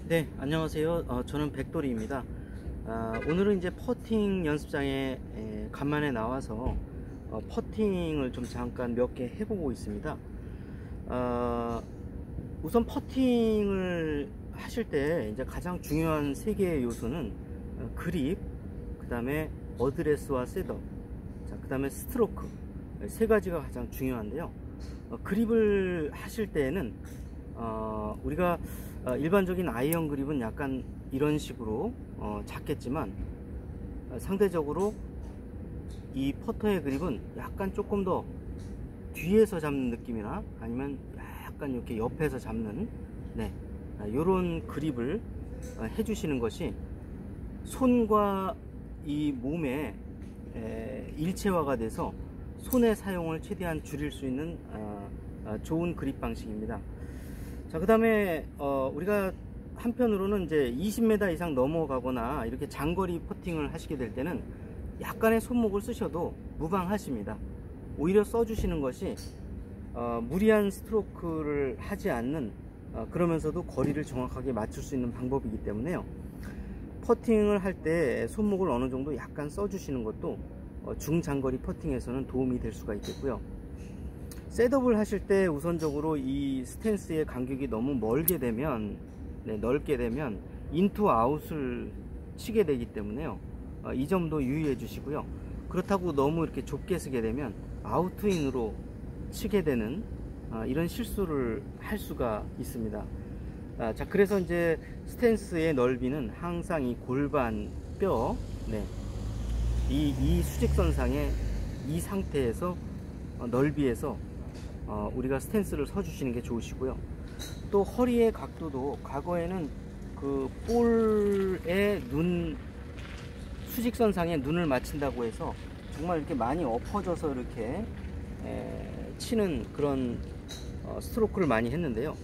네, 안녕하세요. 저는 백돌이입니다. 오늘은 이제 퍼팅 연습장에 간만에 나와서 퍼팅을 좀 잠깐 몇 개 해보고 있습니다. 우선 퍼팅을 하실 때 이제 가장 중요한 세 개의 요소는 그립, 그 다음에 어드레스와 셋업, 그 다음에 스트로크, 세 가지가 가장 중요한데요. 그립을 하실 때에는 우리가 일반적인 아이언 그립은 약간 이런 식으로 작겠지만 상대적으로 이 퍼터의 그립은 약간 조금 더 뒤에서 잡는 느낌이나 아니면 약간 이렇게 옆에서 잡는 요런 그립을 해주시는 것이 손과 이 몸의 일체화가 돼서 손의 사용을 최대한 줄일 수 있는 좋은 그립 방식입니다. 자, 그 다음에 우리가 한편으로는 이제 20m 이상 넘어가거나 이렇게 장거리 퍼팅을 하시게 될 때는 약간의 손목을 쓰셔도 무방하십니다. 오히려 써주시는 것이 무리한 스트로크를 하지 않는 그러면서도 거리를 정확하게 맞출 수 있는 방법이기 때문에요. 퍼팅을 할 때 손목을 어느 정도 약간 써주시는 것도 중장거리 퍼팅에서는 도움이 될 수가 있겠고요. 셋업을 하실 때 우선적으로 이 스탠스의 간격이 너무 멀게 되면 넓게 되면 인투 아웃을 치게 되기 때문에요. 이 점도 유의해 주시고요. 그렇다고 너무 이렇게 좁게 쓰게 되면 아웃투인으로 치게 되는 이런 실수를 할 수가 있습니다. 자, 그래서 이제 스탠스의 넓이는 항상 이 골반 뼈 이 수직선상의 이 상태에서 넓이에서 우리가 스탠스를 서 주시는 게 좋으시고요. 또 허리의 각도도 과거에는 그 볼에 수직선상에 눈을 맞춘다고 해서 정말 이렇게 많이 엎어져서 이렇게 치는 그런 스트로크를 많이 했는데요.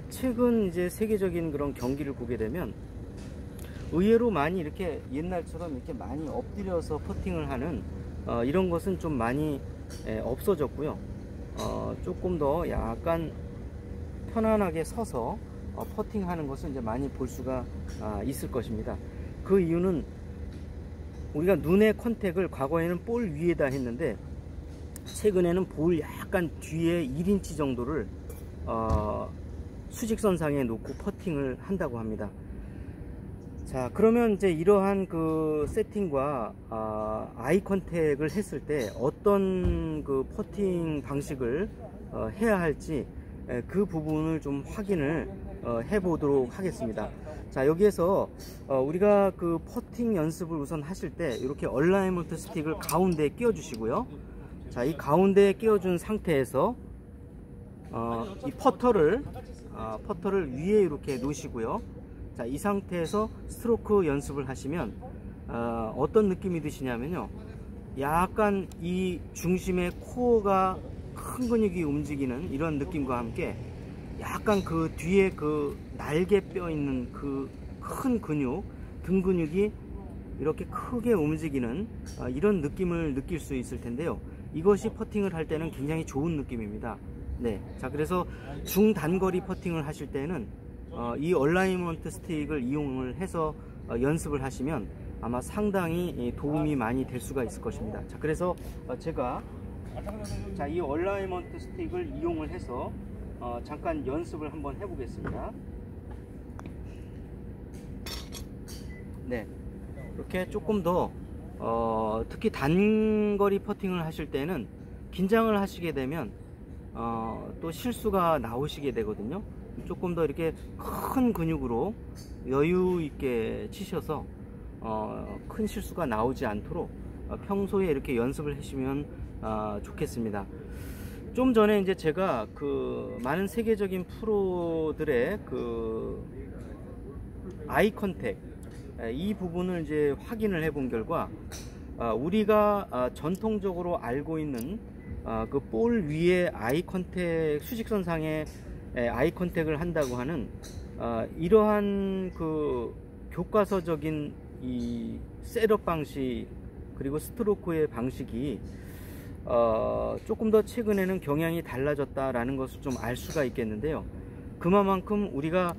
최근 이제 세계적인 그런 경기를 보게 되면 의외로 많이 이렇게 옛날처럼 이렇게 많이 엎드려서 퍼팅을 하는 이런 것은 좀 많이 없어졌고요. 조금 더 약간 편안하게 서서 퍼팅하는 것을 이제 많이 볼 수가 있을 것입니다. 그 이유는 우리가 눈의 컨택을 과거에는 볼 위에다 했는데 최근에는 볼 약간 뒤에 1인치 정도를 수직선상에 놓고 퍼팅을 한다고 합니다. 자, 그러면 이제 이러한 그 세팅과 아이 컨택을 했을 때 어떤 그 퍼팅 방식을 해야 할지 그 부분을 좀 확인을 해 보도록 하겠습니다. 자, 여기에서 우리가 그 퍼팅 연습을 우선 하실 때 이렇게 얼라이먼트 스틱을 가운데에 끼워 주시고요. 자, 이 가운데에 끼워 준 상태에서 이 퍼터를 위에 이렇게 놓으시고요. 자, 이 상태에서 스트로크 연습을 하시면 어떤 느낌이 드시냐면요, 약간 이 중심의 코어가 큰 근육이 움직이는 이런 느낌과 함께 약간 그 뒤에 그 날개뼈 있는 그 큰 근육, 등 근육이 이렇게 크게 움직이는 이런 느낌을 느낄 수 있을 텐데요. 이것이 퍼팅을 할 때는 굉장히 좋은 느낌입니다. 자, 그래서 중단거리 퍼팅을 하실 때는 이 얼라이먼트 스틱을 이용을 해서 연습을 하시면 아마 상당히 도움이 많이 될 수가 있을 것입니다. 자, 그래서 제가 이 얼라이먼트 스틱을 이용을 해서 잠깐 연습을 한번 해 보겠습니다. 이렇게 조금 더 특히 단거리 퍼팅을 하실 때는 긴장을 하시게 되면 또 실수가 나오시게 되거든요. 조금 더 이렇게 큰 근육으로 여유 있게 치셔서 큰 실수가 나오지 않도록 평소에 이렇게 연습을 하시면 좋겠습니다. 좀 전에 이제 제가 그 많은 세계적인 프로들의 그 아이 컨택 이 부분을 이제 확인을 해 본 결과 우리가 전통적으로 알고 있는 그 볼 위에 아이 컨택, 수직선상에 아이 컨택을 한다고 하는 이러한 그 교과서적인 이 셋업 방식 그리고 스트로크의 방식이 조금 더 최근에는 경향이 달라졌다라는 것을 좀 알 수가 있겠는데요. 그만큼 우리가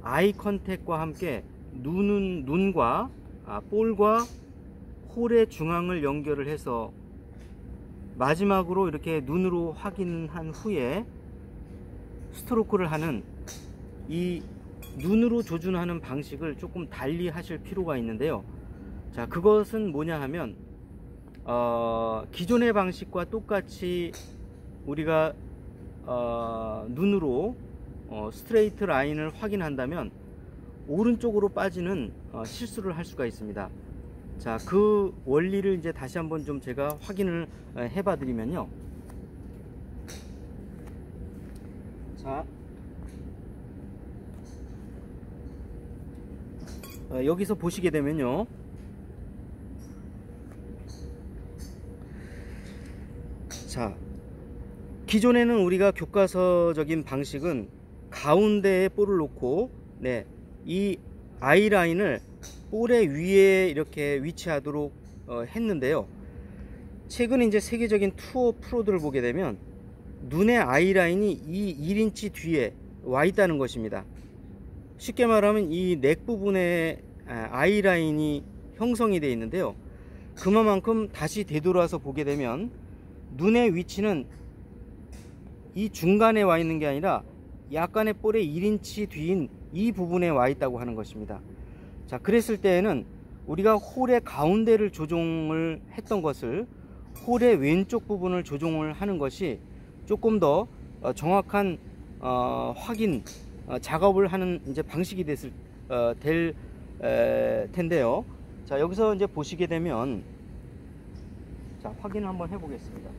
아이 컨택과 함께 눈과 볼과 홀의 중앙을 연결을 해서 마지막으로 이렇게 눈으로 확인한 후에 스트로크를 하는 이 눈으로 조준하는 방식을 조금 달리 하실 필요가 있는데요. 자, 그것은 뭐냐 하면 기존의 방식과 똑같이 우리가 눈으로 스트레이트 라인을 확인한다면 오른쪽으로 빠지는 실수를 할 수가 있습니다. 자, 그 원리를 이제 다시 한번 좀 제가 확인을 해봐 드리면요. 자, 여기서 보시게 되면요, 자, 기존에는 우리가 교과서적인 방식은 가운데에 볼을 놓고 이 아이라인을 볼의 위에 이렇게 위치하도록 했는데요. 최근 이제 세계적인 투어 프로들을 보게 되면 눈의 아이라인이 이 1인치 뒤에 와 있다는 것입니다. 쉽게 말하면 이 넥 부분에 아이라인이 형성이 되어 있는데요. 그만큼 다시 되돌아서 보게 되면 눈의 위치는 이 중간에 와 있는 게 아니라 약간의 볼의 1인치 뒤인 이 부분에 와 있다고 하는 것입니다. 자, 그랬을 때에는 우리가 홀의 가운데를 조종을 했던 것을 홀의 왼쪽 부분을 조종을 하는 것이 조금 더 정확한 확인 작업을 하는 이제 방식이 될 텐데요. 자, 여기서 이제 보시게 되면, 자, 확인을 한번 해 보겠습니다.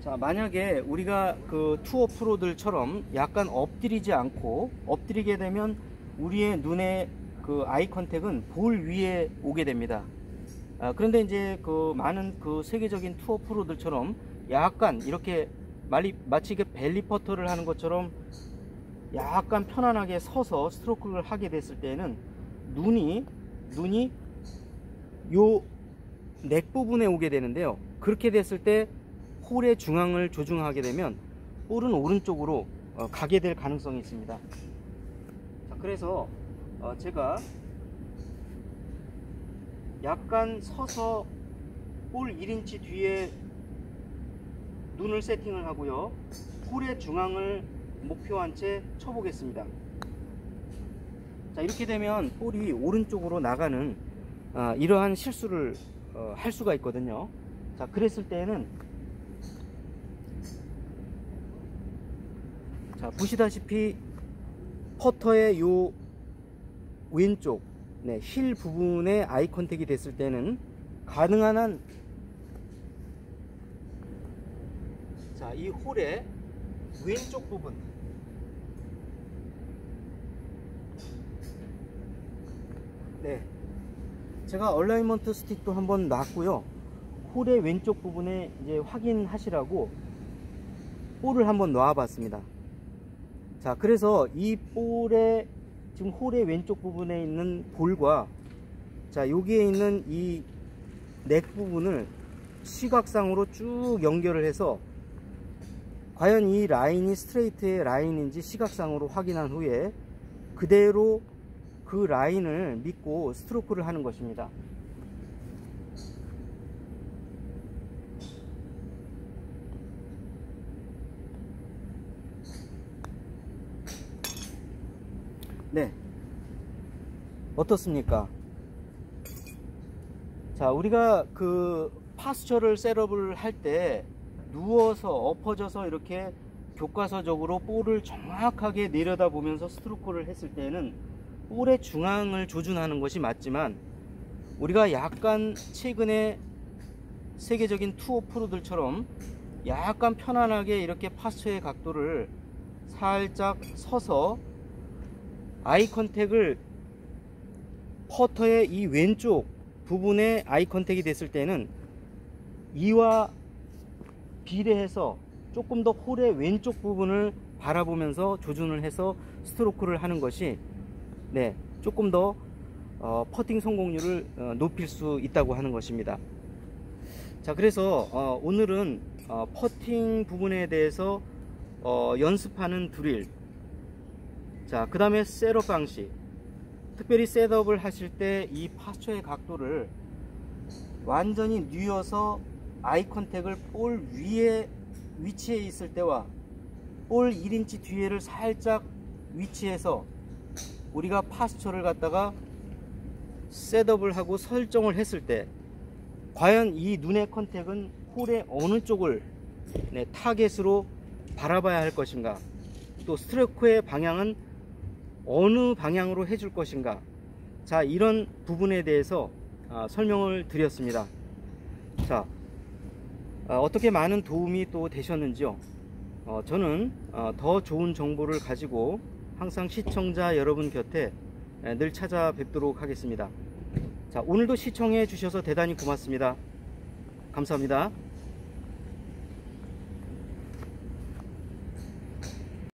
자, 만약에 우리가 그 투어 프로들처럼 약간 엎드리지 않고, 엎드리게 되면 우리의 눈의 그 아이 컨택은 볼 위에 오게 됩니다. 그런데 이제 그 많은 그 세계적인 투어 프로들처럼 약간 이렇게 마치 이게 벨리 퍼터를 하는 것처럼 약간 편안하게 서서 스트로크를 하게 됐을 때는 눈이 요 넥 부분에 오게 되는데요. 그렇게 됐을 때 홀의 중앙을 조종하게 되면 볼은 오른쪽으로 가게 될 가능성이 있습니다. 자, 그래서 제가 약간 서서 볼 1인치 뒤에 눈을 세팅을 하고요, 홀의 중앙을 목표한 채 쳐보겠습니다. 자, 이렇게 되면 볼이 오른쪽으로 나가는 이러한 실수를 할 수가 있거든요. 자, 그랬을 때에는, 자, 보시다시피 퍼터의 요 왼쪽 힐 부분에 아이 컨택이 됐을 때는 가능한 한, 자, 이 홀의 왼쪽 부분, 제가 얼라이먼트 스틱도 한번 놨고요. 홀의 왼쪽 부분에 이제 확인하시라고 볼을 한번 놔 봤습니다. 자, 그래서 이 볼의 지금 홀의 왼쪽 부분에 있는 볼과, 자, 여기에 있는 이 넥 부분을 시각상으로 쭉 연결을 해서 과연 이 라인이 스트레이트의 라인인지 시각상으로 확인한 후에 그대로 그 라인을 믿고 스트로크를 하는 것입니다. 네, 어떻습니까? 자, 우리가 그 파스처를 셋업을 할 때 누워서 엎어져서 이렇게 교과서적으로 볼을 정확하게 내려다 보면서 스트로크를 했을 때는 볼의 중앙을 조준하는 것이 맞지만, 우리가 약간 최근에 세계적인 투어 프로들처럼 약간 편안하게 이렇게 파스처의 각도를 살짝 서서 아이 컨택을 퍼터의 이 왼쪽 부분에 아이 컨택이 됐을 때는 이와 비례해서 조금 더 홀의 왼쪽 부분을 바라보면서 조준을 해서 스트로크를 하는 것이 조금 더 퍼팅 성공률을 높일 수 있다고 하는 것입니다. 자, 그래서 오늘은 퍼팅 부분에 대해서 연습하는 드릴, 자, 그 다음에 셋업 방식. 특별히 셋업을 하실 때 이 파스처의 각도를 완전히 뉘어서 아이 컨택을 볼 위에 위치해 있을 때와 볼 1인치 뒤에를 살짝 위치해서 우리가 파스처를 갖다가 셋업을 하고 설정을 했을 때 과연 이 눈의 컨택은 홀의 어느 쪽을 타겟으로 바라봐야 할 것인가, 또 스트로크의 방향은 어느 방향으로 해줄 것인가. 자, 이런 부분에 대해서 설명을 드렸습니다. 자, 어떻게 많은 도움이 또 되셨는지요? 저는 더 좋은 정보를 가지고 항상 시청자 여러분 곁에 늘 찾아뵙도록 하겠습니다. 자, 오늘도 시청해 주셔서 대단히 고맙습니다. 감사합니다.